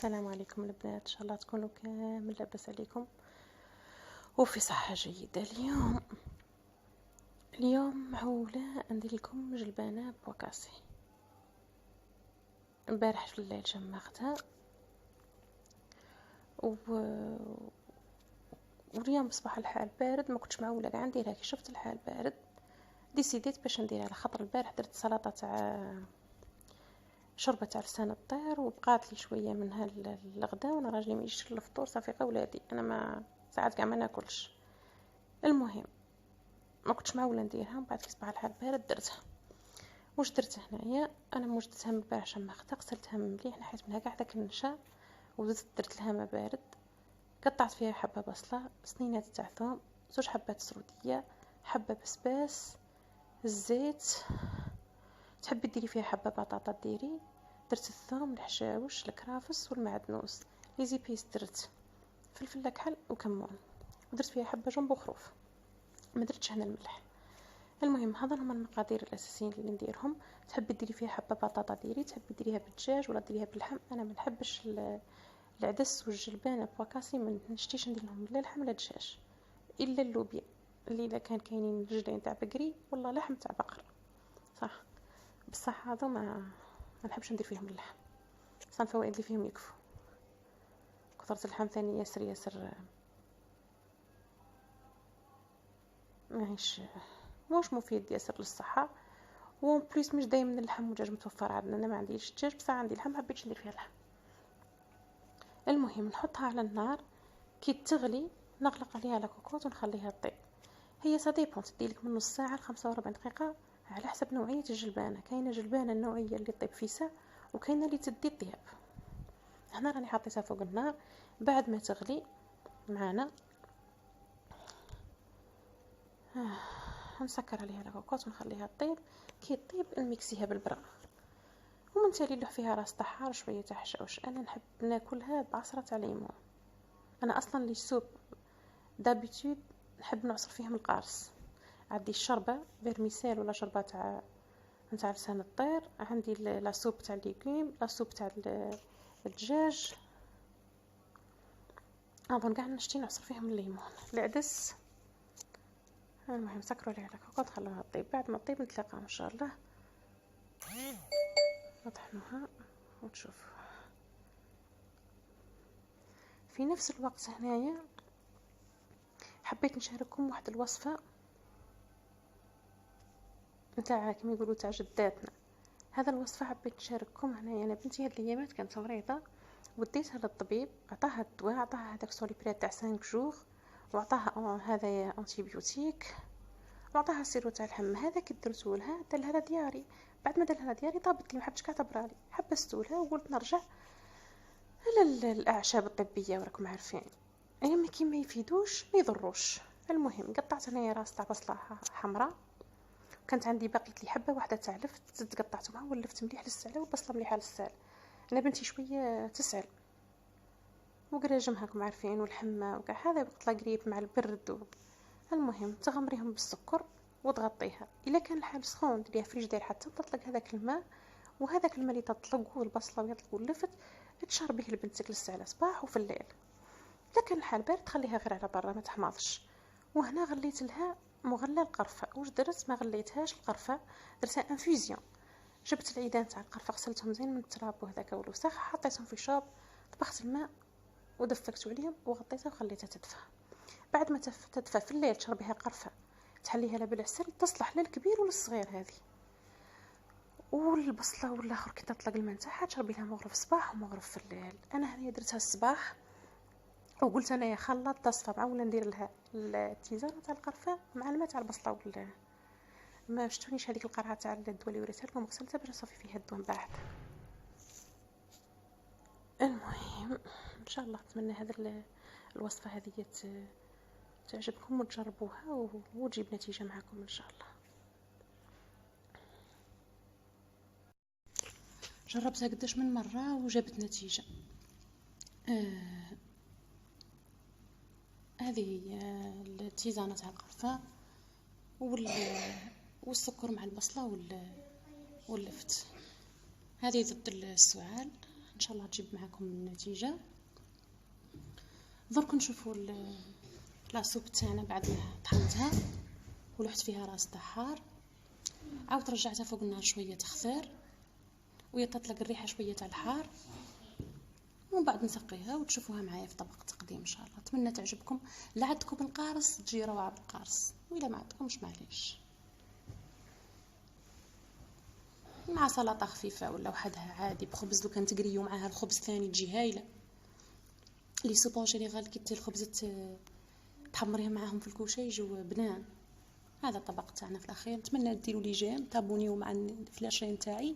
السلام عليكم البنات، ان شاء الله تكونوا كامل لاباس عليكم وفي صحة جيدة. اليوم معولة ندير لكم جلبانة بوكاسي. امبارح في الليل جمعتها واليوم بصباح الحال بارد، ما كنتش معولة كاع نديرها. كي شفت الحال بارد ديسيديت باش نديرها، على خاطر البارح درت سلطة تاع شوربه تاع لسان الطير وبقات لي شويه منها الغدا، وانا راجلي ما يجيش الفطور صافي قولادي، انا ما ساعات كاع ما ناكلش. المهم ما كنتش معوله نديرها، من بعد في صباح الحال بارد درتها. واش درت هنايا؟ انا موجدتها من البارح شمختها، غسلتها مليح، نحيت منها كاع داك النشا وزدت درت لها ما بارد. قطعت فيها حبه بصله، سنينات تاع ثوم، 2 حبات سروديه، حبه بسباس، الزيت، تحبي ديري فيها حبه بطاطا ديري. درت الثوم، الحشاوش، الكرافس والمعدنوس، لي زيبيس، درت فلفل كحل وكمون، ودرت فيها حبه جنب وخروف، ما درتش هنا الملح. المهم هذا هما المقادير الاساسيين اللي نديرهم. تحبي ديري فيها حبه بطاطا ديري، تحبي ديريها بالدجاج ولا ديريها باللحم. انا ما نحبش العدس والجلبانه بواكاسي، ما نشتيش ندير لهم لا لحم لا دجاج، الا اللوبيا اللي اذا كاينين رجلين تاع بقري ولا لحم تاع بقر، صح. بصح هذا ما نحبش ندير فيهم اللحم، صح. الفوائد اللي فيهم يكفوا. كثرة اللحم ثاني ياسر ماهيش موش مفيد ياسر للصحة، وون بليس مش دايما اللحم والدجاج متوفر عندنا. انا ما عنديش دجاج بصح عندي لحم، حبيتش ندير فيها لحم. المهم نحطها على النار، كي تغلي نغلق عليها لاكوكوط ونخليها تطيب. هي صديبون تديلك من نص ساعة ل 45 دقيقة على حسب نوعية الجلبانة. كاينة جلبانة النوعية اللي تطيب في ساعة، وكاينة اللي تدي الطياب. هنا راني حطيتها فوق النار بعد ما تغلي معانا. نسكر عليها لاكوكوط ونخليها تطيب. كي تطيب نميكسيها بالبرا، ومن تالي نلوح فيها راس طحار شويه تاع حشاوش. انا نحب ناكلها بعصره تاع ليمون. انا اصلا لي سوب دابيتود نحب نعصر فيهم القارص. عندي الشوربه فيرميسيل ولا شوربه تاع لسان الطير، عندي لا سوب تاع ليغوم، لا سوب تاع الدجاج. اظن كاع نشتي نعصر فيهم الليمون. العدس المهم سكروا عليها لاكوكوط، خلوها تطيب. بعد ما تطيب نتلاقاو ان شاء الله، نطحنوها وتشوفوا. في نفس الوقت هنايا حبيت نشارككم واحد الوصفه نتاع كما يقولوا تاع جداتنا. هذا الوصفه حبيت نشارككم هنايا. انا بنتي هاد الايامات كانت مريضه وديتها للطبيب، عطاها الدواء، عطاها هذاك سوليبريت تاع 5 جوغ، وعطاها هذا انتيبيوتيك، وعطاها السيرو تاع الحمى. هذاك درتو لها، دار لها دياري. بعد ما دار لها دياري طابت لي، ما حبتش كاع تبرالي، حبستو لها وقلت نرجع على الاعشاب الطبيه، وراكم عارفين ايما كي ما يفيدوش ما يضروش. المهم قطعت انايا راس تاع بصله حمراء، كانت عندي باقيت لي حبه واحده تاع لفت، زدت قطعتهم ولفت مليح للسعله، والبصله مليحه للسعل. انا بنتي شويه تسعل وقراجمها راكم عارفين، والحمى وكاع هذا وقت لا قريب مع البرد المهم تغمريهم بالسكر وتغطيها. الا كان الحال سخون ديريها فريجدير حتى تطلق هذاك الماء، وهذاك الماء اللي تطلق والبصله ويطلق واللفت تشربيه لبنتك للساعه صباح وفي الليل. الا كان الحال بارد خليها غير على برا ما تحماضش. وهنا غليت لها مغلى القرفه. واش درت؟ ما غليتهاش القرفه، درتها انفيزيون. جبت العيدان تاع القرفه، غسلتهم زين من التراب وهذاك والوسخ، حطيتهم في شوب، طبخت الماء ودفكت عليهم وغطيتها وخليتها تدفى. بعد ما تدفى في الليل تشربيها قرفه، تحليها لا بالعسل، تصلح للكبير وللصغير هذه. والبصله والاخر كي تطلق الماء تاعها تشربي لها مغرف الصباح ومغرف في الليل. انا هني درتها الصباح، وقلت انا يا خلط تصفى مع ولا ندير لها التيزانه تاع القرفه مع الماء تاع البصله ولا ما شفتونيش هذيك القرعه تاع الدواء اللي وريتها لكم، غسلتها باش نصفي فيها الدواء من بعد. المهم ان شاء الله نتمنى هذا الوصفه هذه تعجبكم وتجربوها وتجيب نتيجه معكم ان شاء الله. جربتها قداش من مره وجابت نتيجه. هذه هي التيزانه تاع القرفه والسكر مع البصله واللفت. هذه ضد السعال ان شاء الله تجيب معكم النتيجه. درك نشوفوا لاصوب تاعنا بعد ما طحنتها ولحت فيها راس تاع حار، عاود رجعتها فوق النار شويه تخثر ويطلق الريحه شويه تاع الحار، ومن بعد نسقيها وتشوفوها معايا في طبق تقديم ان شاء الله. اتمنى تعجبكم. لا عندكم القارص تجي روعه بالقارص، وإلا ما عندكمش معليش، مع سلطه خفيفه ولا وحدها عادي بخبز. لو كان تقريو معاها الخبز ثاني تجي هايله. لي سوبون جينيرال كي الخبز تحمريها معاهم في الكوشه يجوا بنان. هذا الطبق تاعنا في الاخير. نتمنى ديروا لي جيم، تابونيو مع الفلاشين تاعي.